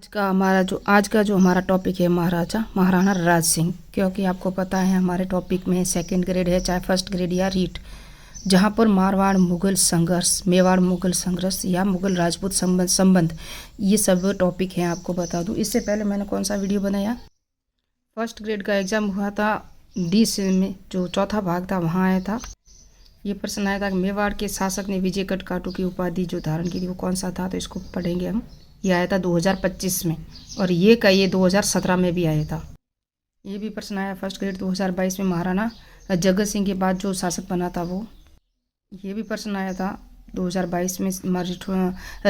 आज का जो हमारा टॉपिक है महाराणा राज सिंह। क्योंकि आपको पता है हमारे टॉपिक में सेकंड ग्रेड है चाहे फर्स्ट ग्रेड या रीट, जहाँ पर मारवाड़ मुगल संघर्ष, मेवाड़ मुगल संघर्ष या मुगल राजपूत संबंध ये सब टॉपिक हैं। आपको बता दूँ, इससे पहले मैंने कौन सा वीडियो बनाया, फर्स्ट ग्रेड का एग्ज़ाम हुआ था डी से में, जो चौथा भाग था वहाँ आया था। ये प्रश्न आया था कि मेवाड़ के शासक ने विजय कटकाटू की उपाधि जो धारण की थी वो कौन सा था, तो इसको पढ़ेंगे हम। ये आया था 2025 में, और ये 2017 में भी आया था। ये भी प्रश्न आया फर्स्ट ग्रेड 2022 में, महाराणा जगत सिंह के बाद जो शासक बना था वो। ये भी प्रश्न आया था 2022 में,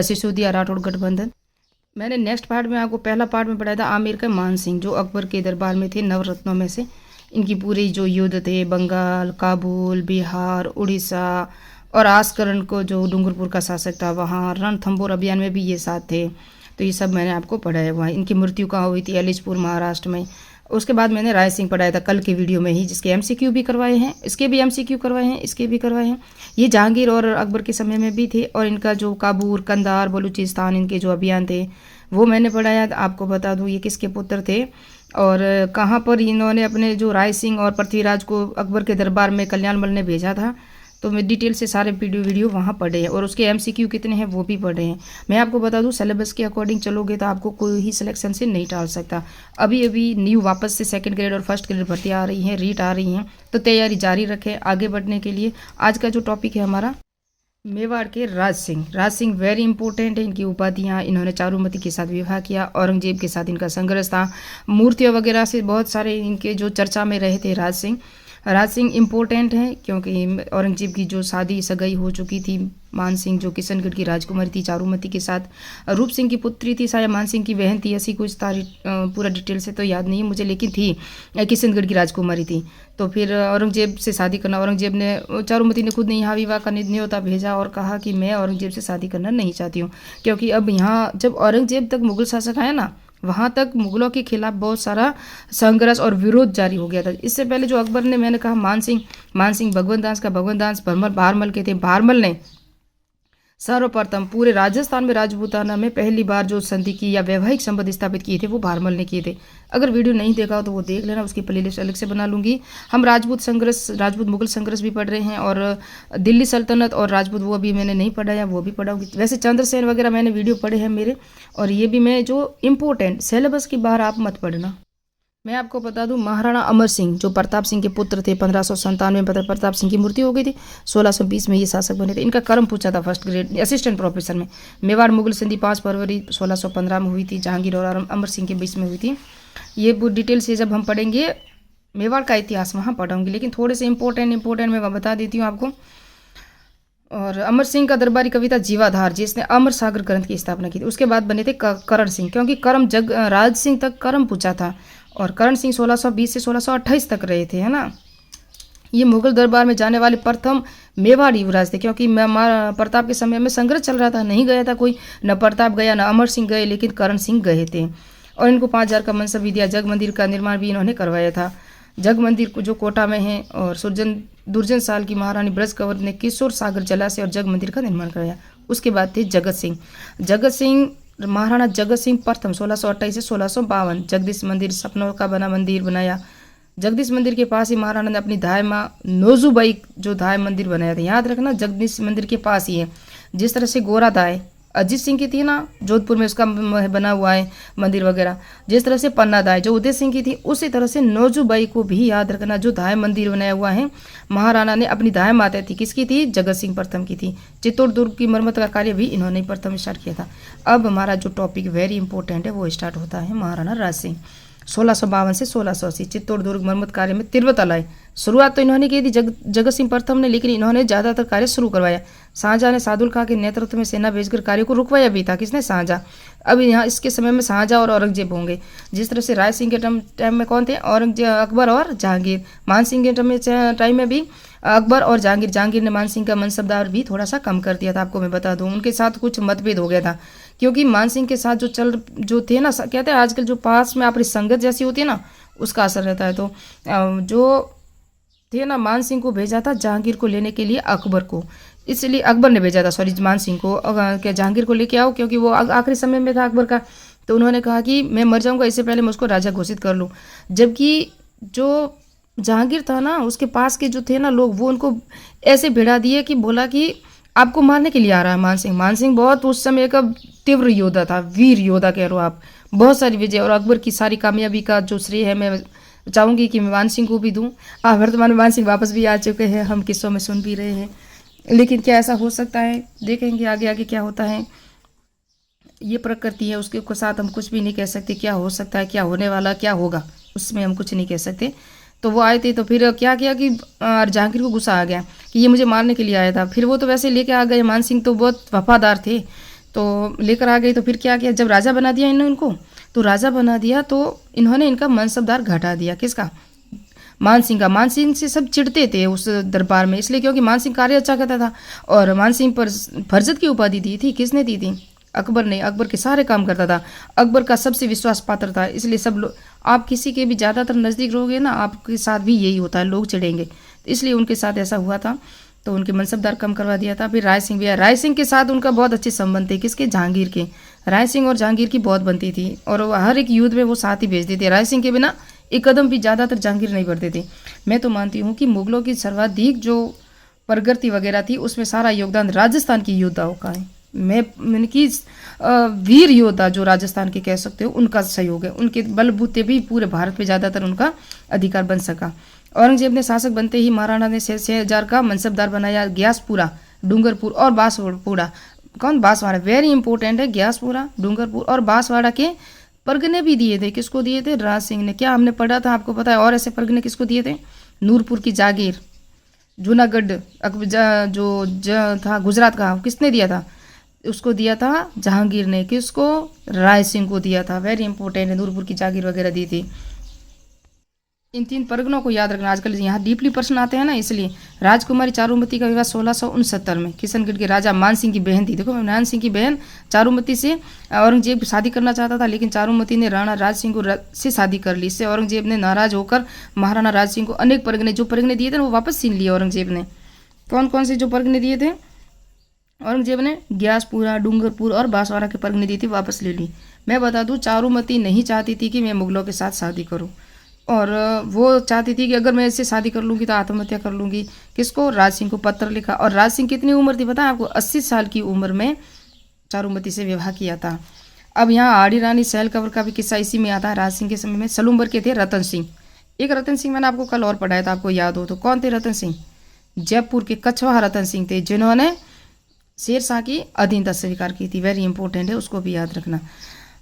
सिसोदिया राठौड़ गठबंधन। मैंने नेक्स्ट पार्ट में आपको पहला पार्ट में पढ़ाया था आमिर का मान सिंह, जो अकबर के दरबार में थे नवरत्नों में से। इनकी पूरी जो युद्ध थे, बंगाल, काबुल, बिहार, उड़ीसा और आस्करण को जो डूंगरपुर का शासक था वहाँ, रणथंबोर अभियान में भी ये साथ थे। तो ये सब मैंने आपको पढ़ाया हुआ है। इनकी मृत्यु कहाँ हुई थी, एलिचपुर महाराष्ट्र में। उसके बाद मैंने राय सिंह पढ़ाया था कल के वीडियो में ही, जिसके एमसीक्यू भी करवाए हैं, इसके भी एमसीक्यू करवाए हैं, इसके भी करवाए हैं। ये जहांगीर और अकबर के समय में भी थे, और इनका जो काबूल, कंधार, बलूचिस्तान इनके जो अभियान थे वो मैंने पढ़ाया। आपको बता दूँ ये किसके पुत्र थे और कहाँ पर इन्होंने अपने जो राय सिंह और पृथ्वीराज को अकबर के दरबार में कल्याणमल ने भेजा था। तो मैं डिटेल से सारे वीडियो वहाँ पढ़े हैं, और उसके एमसीक्यू कितने हैं वो भी पढ़े हैं। मैं आपको बता दूँ सिलेबस के अकॉर्डिंग चलोगे तो आपको कोई ही सिलेक्शन से नहीं टाल सकता। अभी अभी न्यू वापस से सेकंड ग्रेड और फर्स्ट ग्रेड भर्ती आ रही हैं, रीट आ रही हैं, तो तैयारी जारी रखें आगे बढ़ने के लिए। आज का जो टॉपिक है हमारा मेवाड़ के राज सिंह वेरी इंपॉर्टेंट है। इनकी उपाधियाँ, इन्होंने चारुमती के साथ विवाह किया, औरंगजेब के साथ इनका संघर्ष था, मूर्तियों वगैरह से बहुत सारे इनके जो चर्चा में रहे थे। राज सिंह इम्पोर्टेंट है क्योंकि औरंगजेब की जो शादी सगाई हो चुकी थी, मान सिंह जो किशनगढ़ की राजकुमारी थी चारुमती के साथ, रूप सिंह की पुत्री थी, शायद मान सिंह की बहन थी, ऐसी कुछ तारीख पूरा डिटेल से तो याद नहीं है मुझे, लेकिन थी किशनगढ़ की राजकुमारी थी। तो फिर औरंगजेब से शादी करना, औरंगजेब ने, चारुमती ने खुद ने यहाँ विवाह का न्योता भेजा और कहा कि मैं औरंगजेब से शादी करना नहीं चाहती हूँ, क्योंकि अब यहाँ जब औरंगजेब तक मुगल शासक आया ना, वहाँ तक मुगलों के खिलाफ बहुत सारा संघर्ष और विरोध जारी हो गया था। इससे पहले जो अकबर ने, मैंने कहा मान सिंह भगवंत दास का भगवंत दास भारमल के थे। भारमल ने सर्वप्रथम पूरे राजस्थान में राजपूताना में पहली बार जो संधि की या वैवाहिक संबंध स्थापित किए थे वो भारमल ने किए थे। अगर वीडियो नहीं देखा हो तो वो देख लेना, उसकी प्लेलिस्ट अलग से बना लूँगी। हम राजपूत मुगल संघर्ष भी पढ़ रहे हैं, और दिल्ली सल्तनत और राजपूत वो अभी मैंने नहीं पढ़ाया, वो भी पढ़ाऊँगी। वैसे चंद्रसेन वगैरह मैंने वीडियो पढ़े हैं मेरे, और ये भी मैं जो इम्पोर्टेंट सिलेबस की बाहर आप मत पढ़ना। मैं आपको बता दूं महाराणा अमर सिंह जो प्रताप सिंह के पुत्र थे, 1597 में प्रताप सिंह की मृत्यु हो गई थी, 1620 में ये शासक बने थे। इनका कर्म पूछा था फर्स्ट ग्रेड असिस्टेंट प्रोफेसर में। मेवाड़ मुगल संधि 5 फरवरी 1615 में हुई थी, जहांगीर और अमर सिंह के बीच में हुई थी। ये डिटेल से जब हम पढ़ेंगे मेवाड़ का इतिहास वहाँ पढ़ाऊँगी, लेकिन थोड़े से इंपॉर्टेंट मैं बता देती हूँ आपको। और अमर सिंह का दरबारी कविता जीवाधार, जिसने अमर सागर ग्रंथ की स्थापना की थी। उसके बाद बने थे करण सिंह, क्योंकि राज सिंह तक कर्म पूछा था, और करण सिंह 1620 से 1628 तक रहे थे, है ना। ये मुगल दरबार में जाने वाले प्रथम मेवाड़ युवराज थे, क्योंकि प्रताप के समय में संघर्ष चल रहा था, नहीं गया था कोई, न प्रताप गया न अमर सिंह गए, लेकिन करण सिंह गए थे। और इनको 5000 का मनसब भी दिया। जग मंदिर का निर्माण भी इन्होंने करवाया था। जग मंदिर को जो कोटा में है, और दुर्जन साल की महारानी ब्रज कंवर ने किशोर सागर जलाशय और जग मंदिर का निर्माण कराया। उसके बाद थे जगत सिंह महाराणा जगत सिंह प्रथम 1628 से 1652 जगदीश मंदिर, सपनों का बना मंदिर बनाया। जगदीश मंदिर के पास ही महाराणा ने अपनी धाय माँ नोजूबाई जो धाय मंदिर बनाया था। याद रखना जगदीश मंदिर के पास ही है। जिस तरह से गोरा धाय अजीत सिंह की थी ना, जोधपुर में उसका बना हुआ है मंदिर वगैरह, जिस तरह से पन्ना दाय जो उदय सिंह की थी, उसी तरह से नौजूबाई को भी याद रखना, जो धाय मंदिर बनाया हुआ है महाराणा ने। अपनी धाय माता थी, किसकी थी, जगत सिंह प्रथम की थी। चित्तौड़ दुर्ग की मरम्मत का कार्य भी इन्होंने प्रथम स्टार्ट किया था। अब हमारा जो टॉपिक वेरी इंपॉर्टेंट है वो स्टार्ट होता है महाराणा राज सिंह 1652 से 1680 चित्तौड़ दुर्ग मरम्मत कार्य में तिरवत लाए। शुरुआत तो इन्होंने की थी जगत सिंह प्रथम ने, लेकिन इन्होंने ज़्यादातर कार्य शुरू करवाया। शाहजहाँ ने सादुल खां के नेतृत्व में सेना भेजकर कार्य को रुकवाया भी था। किसने, शाहजहाँ। अब यहाँ इसके समय में शाहजहाँ और औरंगजेब होंगे। जिस तरह से राय सिंह के टाइम में कौन थे, अकबर और जहांगीर। मान सिंह के टाइम में भी अकबर और जहांगीर ने मान सिंह का मनसबदार भी थोड़ा सा कम कर दिया था। आपको मैं बता दूं उनके साथ कुछ मतभेद हो गया था, क्योंकि मान सिंह के साथ जो थे ना, कहते हैं आजकल जो पास में आपकी संगत जैसी होती है ना, उसका असर रहता है। तो जो थे ना, मान सिंह को भेजा था जहांगीर को लेने के लिए अकबर को, इसलिए अकबर ने भेजा था, सॉरी मान सिंह को क्या जहांगीर को लेके आओ, क्योंकि वो आखिरी समय में था अकबर का। तो उन्होंने कहा कि मैं मर जाऊंगा इससे पहले मैं उसको राजा घोषित कर लूँ। जबकि जो जहांगीर था ना, उसके पास के जो थे ना लोग, वो उनको ऐसे भिड़ा दिए कि बोला कि आपको मारने के लिए आ रहा है मान सिंह। मान सिंह बहुत उस समय का तीव्र योद्धा था, वीर योद्धा कह रहे हो आप, बहुत सारी विजय और अकबर की सारी कामयाबी का जो श्रेय है मैं चाहूँगी कि मैं मान सिंह को भी दूँ। वर्तमान में मान सिंह वापस भी आ चुके हैं, हम किस्सों में सुन भी रहे हैं, लेकिन क्या ऐसा हो सकता है, देखेंगे आगे आगे क्या होता है। ये प्रकृति है, उसके साथ हम कुछ भी नहीं कह सकते, क्या हो सकता है, क्या होने वाला क्या होगा, उसमें हम कुछ नहीं कह सकते। तो वो आए थे तो फिर क्या किया कि जहांगीर को गुस्सा आ गया कि ये मुझे मारने के लिए आया था। फिर वो तो वैसे लेके आ गए, मान सिंह तो बहुत वफादार थे, तो लेकर आ गए। तो फिर क्या किया, जब राजा बना दिया इन्होंने उनको, तो राजा बना दिया तो इन्होंने इनका मनसबदार घटा दिया। किसका? मान सिंह का। मान सिंह से सब चिढ़ते थे उस दरबार में, इसलिए क्योंकि मान सिंह कार्य अच्छा करता था और मान सिंह पर फरजत की उपाधि दी थी। किसने दी थी? अकबर ने। अकबर के सारे काम करता था, अकबर का सबसे विश्वास पात्र था, इसलिए सब लोग, आप किसी के भी ज़्यादातर नज़दीक रहोगे ना, आपके साथ भी यही होता है, लोग चिढ़ेंगे, तो इसलिए उनके साथ ऐसा हुआ था। तो उनके मनसबदार कम करवा दिया था। फिर राय सिंह भी आया। राय सिंह के साथ उनका बहुत अच्छे संबंध थे। किसके? जहांगीर के। राय सिंह और जहांगीर की बहुत बनती थी और वो हर एक युद्ध में वो साथ ही भेजते थे। राय सिंह के बिना एक कदम भी ज़्यादातर जहांगीर नहीं बढ़ते थे। मैं तो मानती हूँ कि मुगलों की सर्वाधिक जो प्रगति वगैरह थी उसमें सारा योगदान राजस्थान की योद्धाओं का है। मैंने कि वीर योद्धा जो राजस्थान के कह सकते हो, उनका सहयोग है, उनके बलबूते भी पूरे भारत में ज़्यादातर उनका अधिकार बन सका। औरंगजेब ने शासक बनते ही महाराणा ने 6,000 का मनसबदार बनाया। ग्यासपुरा, डूंगरपुर और बांसवाड़ा। कौन? बांसवाड़ा, वेरी इंपॉर्टेंट है। ग्यासपुरा, डूंगरपुर और बांसवाड़ा के परगने भी दिए थे। किसको दिए थे? राज सिंह ने। क्या हमने पढ़ा था, आपको पता है? और ऐसे परगने किसको दिए थे? नूरपुर की जागीर, जूनागढ़ जो था गुजरात का, किसने दिया था? उसको दिया था जहांगीर ने। किसको? राय सिंह को दिया था। वेरी इंपॉर्टेंट है, नूरपुर की जागीर वगैरह दी थी। इन 3 परगनों को याद रखना, आजकल यहाँ डीपली प्रश्न आते हैं ना, इसलिए। राजकुमारी चारुमती का विवाह 1669 में किशनगढ़ के राजा मान सिंह की बहन थी। देखो, मान सिंह की बहन चारुमती से औरंगजेब शादी करना चाहता था, लेकिन चारुमती ने राणा राज सिंह को से शादी कर ली। इससे औरंगजेब ने नाराज होकर महाराणा राज सिंह को अनेक परगने, जो परगने दिए थे ना, वो वापस छीन लिए औरंगजेब ने। कौन कौन से जो परगने दिए थे औरंगजेब ने? ग्यासपुरा, डूंगरपुर और बांसवाड़ा के परगने दी थी, वापस ले ली। मैं बता दूं, चारुमती नहीं चाहती थी कि मैं मुगलों के साथ शादी करूं, और वो चाहती थी कि अगर मैं इससे शादी कर लूँगी तो आत्महत्या कर लूँगी। किसको? राज सिंह को पत्र लिखा। और राज सिंह कितनी उम्र थी पता है आपको? 80 साल की उम्र में चारुमती से विवाह किया था। अब यहाँ आड़ी रानी सहल कंवर का भी किस्सा इसी में आता है। राज सिंह के समय में सलूम्बर के थे रतन सिंह। एक रतन सिंह मैंने आपको कल और पढ़ाया था, आपको याद हो तो। कौन थे रतन सिंह? जयपुर के कछवाहा रतन सिंह थे, जिन्होंने शेरशाह की अधीनता स्वीकार की थी। वेरी इंपॉर्टेंट है, उसको भी याद रखना।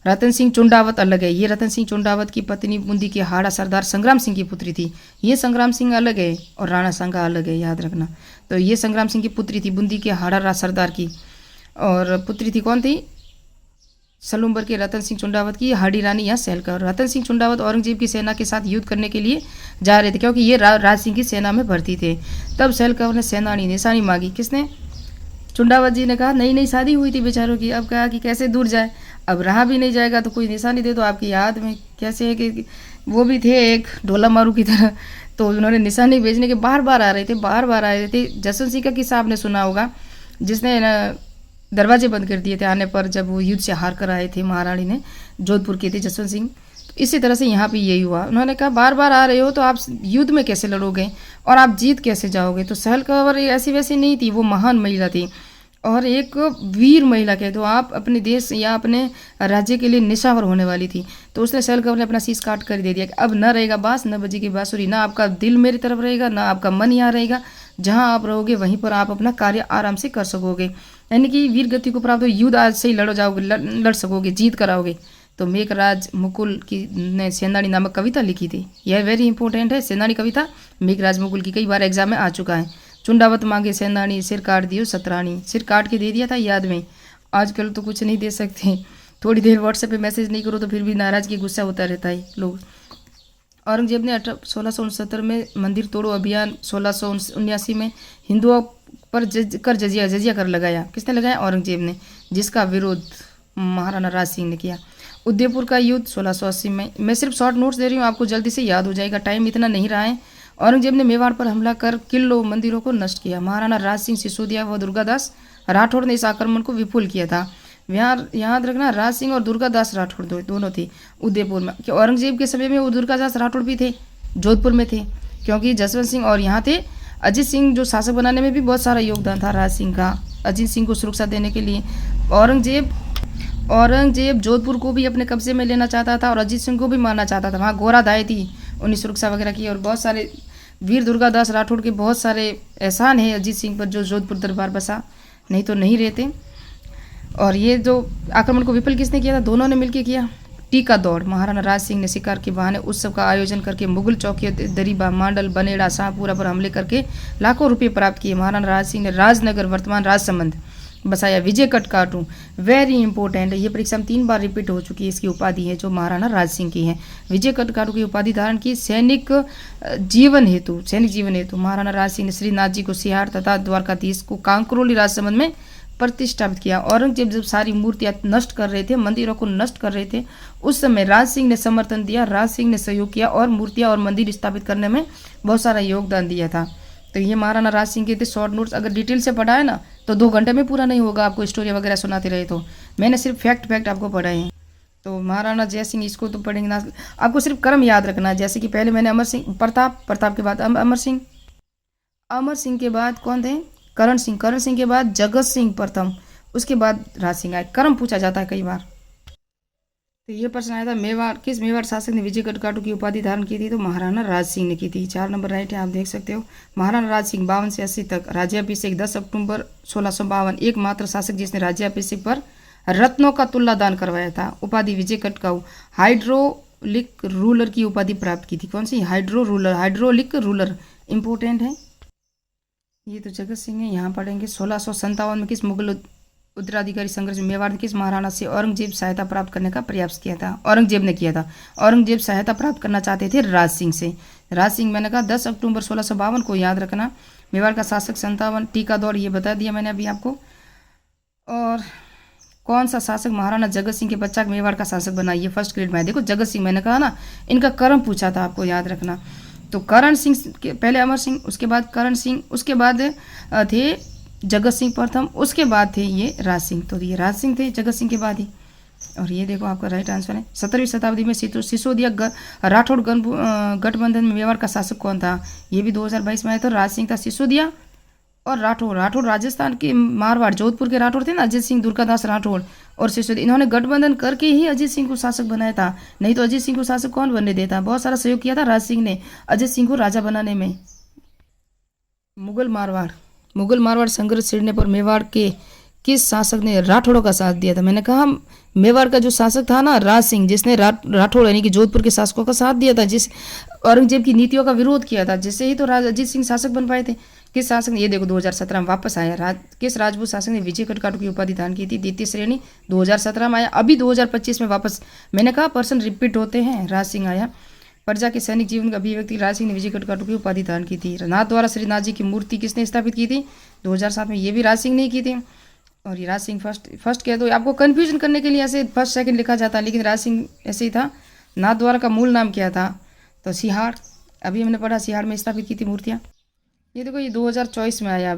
रतन सिंह चुंडावत अलग है। ये रतन सिंह चुंडावत की पत्नी बूंदी के हाड़ा सरदार संग्राम सिंह की पुत्री थी। ये संग्राम सिंह अलग है और राणा सांगा अलग है, याद रखना। तो ये संग्राम सिंह की पुत्री थी, बूंदी के हाड़ा सरदार की, और पुत्री थी कौन थी? सलूम्बर के रतन सिंह चुंडावत की हाड़ी रानी या सहलकर। रतन सिंह चुंडावत औरंगजेब की सेना के साथ युद्ध करने के लिए जा रहे थे, क्योंकि ये राज सिंह की सेना में भर्ती थे। तब सहलकर ने सेनानी निशानी मांगी। किसने? चुंडावत जी ने कहा नई नई शादी हुई थी बेचारों की, अब कहा कि कैसे दूर जाए, अब रहा भी नहीं जाएगा तो कोई निशानी दे दो आपकी याद में। कैसे है कि वो भी थे एक ढोला मारू की तरह, तो उन्होंने निशानी भेजने के बार बार आ रहे थे, बार बार आ रहे थे। जसवंत सिंह का किस्सा आपने सुना होगा, जिसने दरवाजे बंद कर दिए थे आने पर, जब वो युद्ध से हार कर आए थे। महारानी ने, जोधपुर के थे जसवंत सिंह। तो इसी तरह से यहाँ पे यही हुआ। उन्होंने कहा बार बार आ रहे हो तो आप युद्ध में कैसे लड़ोगे और आप जीत कैसे जाओगे? तो सहल कंवर ऐसी वैसी नहीं थी, वो महान महिला थी और एक वीर महिला कह दो आप, अपने देश या अपने राज्य के लिए निशावर होने वाली थी। तो उसने सहल कंवर ने अपना शीश काट कर दे दिया कि अब न रहेगा बांस, न बजेगी बांसुरी, ना आपका दिल मेरी तरफ रहेगा, ना आपका मन यहाँ रहेगा। जहाँ आप रहोगे वहीं पर आप अपना कार्य आराम से कर सकोगे, यानी कि वीर गति को प्राप्त हो, युद्ध आज से ही लड़ो जाओगे, लड़ सकोगे, जीत कर आओगे। तो मेघराज मुकुल की ने सेनानी नामक कविता लिखी थी। यह वेरी इंपॉर्टेंट है, सेनानी कविता मेघराज मुकुल की, कई बार एग्जाम में आ चुका है। चुंडावत मांगे सेनानी, सिर काट दियो सतरानी। सिर काट के दे दिया था, याद में। आजकल तो कुछ नहीं दे सकते, थोड़ी देर व्हाट्सएप पे मैसेज नहीं करो तो फिर भी नाराजगी गुस्सा होता रहता है लोग। औरंगजेब ने 1669 में मंदिर तोड़ो अभियान, 1679 में हिंदुओं पर जजिया कर लगाया। किसने लगाया? औरंगजेब ने, जिसका विरोध महाराणा राज सिंह ने किया। उदयपुर का युद्ध 1680 में। मैं सिर्फ शॉर्ट नोट्स दे रही हूँ, आपको जल्दी से याद हो जाएगा, टाइम इतना नहीं रहा है। औरंगजेब ने मेवाड़ पर हमला कर किलों मंदिरों को नष्ट किया। महाराणा राज सिंह, सिसोदिया व दुर्गादास राठौड़ ने इस आक्रमण को विफल किया था। याद रखना, राज सिंह और दुर्गादास राठौड़ दोनों थे उदयपुर में। कि औरंगजेब के समय में वो दुर्गादास राठौड़ भी थे, जोधपुर में थे, क्योंकि जसवंत सिंह और यहाँ थे अजीत सिंह, जो शासक बनाने में भी बहुत सारा योगदान था राज सिंह का, अजीत सिंह को सुरक्षा देने के लिए। औरंगजेब जोधपुर को भी अपने कब्जे में लेना चाहता था और अजीत सिंह को भी मारना चाहता था। वहाँ गोरा दाई थी, उन्हें सुरक्षा वगैरह की, और बहुत सारे वीर दुर्गादास राठौड़ के बहुत सारे एहसान है अजीत सिंह पर, जो जोधपुर दरबार बसा, नहीं तो नहीं रहते। और ये जो आक्रमण को विफल किसने किया था? दोनों ने मिलकर किया। टीका दौड़, महाराणा राज सिंह ने शिकार के बहाने उत्सव का आयोजन करके मुगल चौकियों दरीबा, मांडल, बनेड़ा, शाहपुरा पर हमले करके लाखों रुपये प्राप्त किए। महाराणा राज सिंह ने राजनगर, वर्तमान राजसमंद बसाया। विजय कटकाटू, वेरी इंपॉर्टेंट, ये परीक्षा में 3 बार रिपीट हो चुकी है, इसकी उपाधि है जो महाराणा राज सिंह की है। विजय कटकाटू की उपाधि धारण की सैनिक जीवन हेतु महाराणा राज सिंह ने श्रीनाथ जी को सिहार तथा द्वारकाधीश को कांकरोली राजसमंद में प्रतिष्ठापित किया। औरंगजेब जब सारी मूर्तियां नष्ट कर रहे थे, मंदिरों को नष्ट कर रहे थे, उस समय राज सिंह ने समर्थन दिया, राज सिंह ने सहयोग किया और मूर्तियां और मंदिर स्थापित करने में बहुत सारा योगदान दिया था। तो ये महाराणा राज सिंह के थे शॉर्ट नोट्स। अगर डिटेल से पढ़ा है ना तो 2 घंटे में पूरा नहीं होगा, आपको स्टोरी वगैरह सुनाते रहे तो। मैंने सिर्फ फैक्ट आपको पढ़ाए हैं। तो महाराणा जय सिंह, इसको तो पढ़ेंगे ना, आपको सिर्फ कर्म याद रखना है। जैसे कि पहले मैंने अमर सिंह, प्रताप के बाद अमर सिंह के बाद कौन थे? करण सिंह के बाद जगत सिंह प्रथम, उसके बाद राज सिंह आए। कर्म पूछा जाता है कई बार। तो ये प्रश्न आया था, मेवाड़ शासक ने विजय कटकाटू की उपाधि धारण की थी? तो महाराणा राज सिंह ने की थी। 4 नंबर राइट है, आप देख सकते हो। महाराणा राज सिंह 52 से 80 तक, राज्याभिषेक 10 अक्टूबर 1652, एकमात्र शासक जिसने राज्याभिषेक पर रत्नों का तुल्ला दान करवाया था। उपाधि विजय कटकाऊ, हाइड्रोलिक रूलर की उपाधि प्राप्त की थी। कौन सी? हाइड्रोलिक रूलर, इंपोर्टेंट है। ये तो जगत सिंह है, यहाँ पढ़ेंगे। 1657 में किस मुगल उत्तराधिकारी संघर्ष में मेवाड़ ने किस महाराणा से औरंगजेब सहायता प्राप्त करने का प्रयास किया था? औरंगजेब ने किया था। औरंगजेब सहायता प्राप्त करना चाहते थे राज सिंह से। राज सिंह, मैंने कहा 10 अक्टूबर 1652 को याद रखना। मेवाड़ का शासक 57, टीका दौड़ ये बता दिया मैंने अभी आपको। और कौन सा शासक महाराणा जगत सिंह के पश्चात मेवाड़ का शासक बना? ये फर्स्ट ग्रेड में है। देखो जगत सिंह, मैंने कहा ना इनका कर्म पूछा था, आपको याद रखना। तो करण सिंह के पहले अमर सिंह, उसके बाद करण सिंह, उसके बाद थे जगत सिंह प्रथम, उसके बाद थे ये राज सिंह। तो ये राज सिंह थे जगत सिंह के बाद ही। और ये देखो आपका राइट आंसर है। 17वीं शताब्दी में सिसोदिया राठौड़ गठबंधन में मेवाड़ का शासक कौन था? ये भी 2022 में आया था। राज सिंह था, सिसोदिया और राठौड़ राजस्थान के मारवाड़, जोधपुर के राठौड़ थे ना, अजीत सिंह, दुर्गादास राठौड़ और सिसोदिया। इन्होंने गठबंधन करके ही अजीत सिंह को शासक बनाया था, नहीं तो अजीत सिंह को शासक कौन बनने देता? बहुत सारा सहयोग किया था राज सिंह ने अजीत सिंह को राजा बनाने में। मुगल मारवाड़ संघर्ष छिड़ने पर मेवाड़ के किस शासक ने राठौड़ों का साथ दिया था? मैंने कहा मेवाड़ का जो शासक था ना राज सिंह, जिसने राठौड़ यानी कि जोधपुर के शासकों का साथ दिया था, जिस औरंगजेब की नीतियों का विरोध किया था, जिससे ही तो अजीत सिंह शासक बन पाए थे। किस शासक ने? ये देखो 2017 में वापस आया। किस राजपूत शासक ने विजय कटकाटू की उपाधि धारण की थी? द्वितीय श्रेणी, 2017 में आया। अभी 2025 में वापस, मैंने कहा पर्सन रिपीट होते हैं। राज सिंह आया। प्रजा के सैनिक जीवन का अभिव्यक्ति राज सिंह ने विजय कटकाटू की उपाधि धारण की थी। नाथ द्वारा श्रीनाथ जी की मूर्ति किसने स्थापित की थी? 2007 में। ये भी राज सिंह ने की थी। और ये राज सिंह फर्स्ट कह दो, आपको कन्फ्यूजन करने के लिए ऐसे फर्स्ट सेकंड लिखा जाता है, लेकिन राज सिंह ऐसे ही था। नाथ द्वारा का मूल नाम क्या था? तो सिहाड़, अभी हमने पढ़ा, सिहाड़ में स्थापित की थी मूर्तियाँ। ये देखो ये 2024 में आया।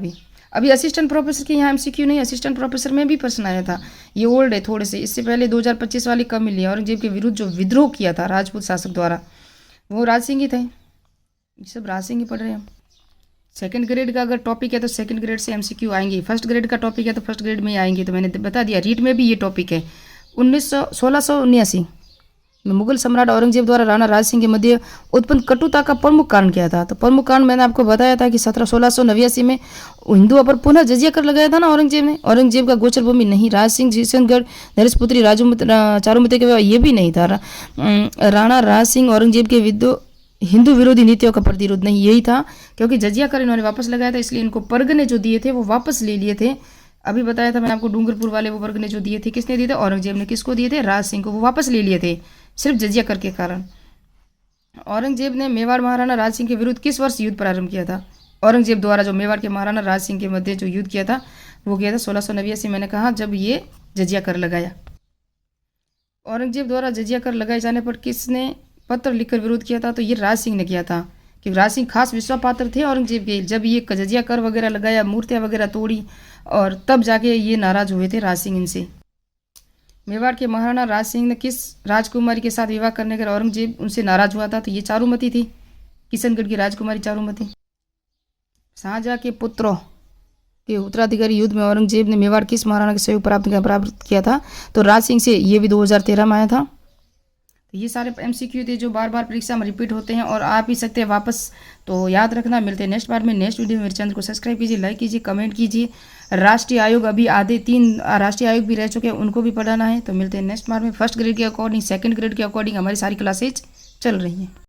अभी असिस्टेंट प्रोफेसर के यहाँ एमसीक्यू नहीं, असिस्टेंट प्रोफेसर में भी प्रश्न आया था। ये ओल्ड है थोड़े से, इससे पहले 2025 वाली कम मिली है। औरंगजेब के विरुद्ध जो विद्रोह किया था राजपूत शासक द्वारा, वो राज सिंह ही थे। ये सब राज सिंह ही पढ़ रहे हैं हम। सेकंड ग्रेड का अगर टॉपिक है तो सेकंड ग्रेड से एमसीक्यू आएंगे, फर्स्ट ग्रेड का टॉपिक है तो फर्स्ट ग्रेड में ही आएंगे। तो मैंने बता दिया, रीट में भी ये टॉपिक है। 1679 में मुगल सम्राट औरंगजेब द्वारा राणा राज सिंह के मध्य उत्पन्न कटुता का प्रमुख कारण क्या था? तो प्रमुख कारण मैंने आपको बताया था कि 1689 में हिंदुओं पर पुनः जजिया कर लगाया था ना औरंगजेब ने। औरंगजेब का गोचर भूमि नहीं, राज सिंह, जिशनगढ़, नरेशपुत्री, चारुमती के ये भी नहीं था। राणा राज सिंह औरंगजेब के हिंदू विरोधी नीतियों का प्रतिरोध नहीं, यही था। क्योंकि जजिया कर इन्होंने वापस लगाया था, इसलिए इनको परगने जो दिए थे वो वापस ले लिए थे। अभी बताया था मैंने आपको, डूंगरपुर वाले वो परगने जो दिए थे किसने दिए थे? औरंगजेब ने। किसको दिए थे? राज सिंह को। वो वापस ले लिए थे सिर्फ जजिया कर के कारण। औरंगजेब ने मेवाड़ महाराणा राज सिंह के विरुद्ध किस वर्ष युद्ध प्रारंभ किया था? औरंगजेब द्वारा जो मेवाड़ के महाराणा राज सिंह के मध्य जो युद्ध किया था वो किया था 1689। मैंने कहा जब ये जजिया कर लगाया। औरंगजेब द्वारा जजिया कर लगाए जाने पर किसने पत्र लिखकर विरोध किया था? तो ये राज सिंह ने किया था, क्योंकि राज सिंह खास विश्वास पात्र थे औरंगजेब के। जब ये जजिया कर वगैरह लगाया, मूर्तियाँ वगैरह तोड़ी, और तब जाके ये नाराज हुए थे राज सिंह इनसे। मेवाड़ के महाराणा राज सिंह ने किस राजकुमारी के साथ विवाह करने के औरंगजेब उनसे नाराज हुआ था? तो ये चारुमती थी, किशनगढ़ की राजकुमारी चारुमती। शाहजहां के पुत्रों के उत्तराधिकारी युद्ध में औरंगजेब ने मेवाड़ किस महाराणा के सहयोग प्राप्त किया था? तो राज सिंह से। ये भी 2013 में आया था। तो ये सारे MCQ थे जो बार बार परीक्षा में रिपीट होते हैं और आ भी सकते हैं वापस, तो याद रखना। मिलते हैं नेक्स्ट पार्ट में, नेक्स्ट वीडियो में। मेरे चैनल को सब्सक्राइब कीजिए, लाइक कीजिए, कमेंट कीजिए। राष्ट्रीय आयोग अभी आधे 3 राष्ट्रीय आयोग भी रह चुके हैं, उनको भी पढ़ाना है। तो मिलते हैं नेक्स्ट पार्ट में। फर्स्ट ग्रेड के अकॉर्डिंग, सेकंड ग्रेड के अकॉर्डिंग हमारी सारी क्लासेज चल रही हैं।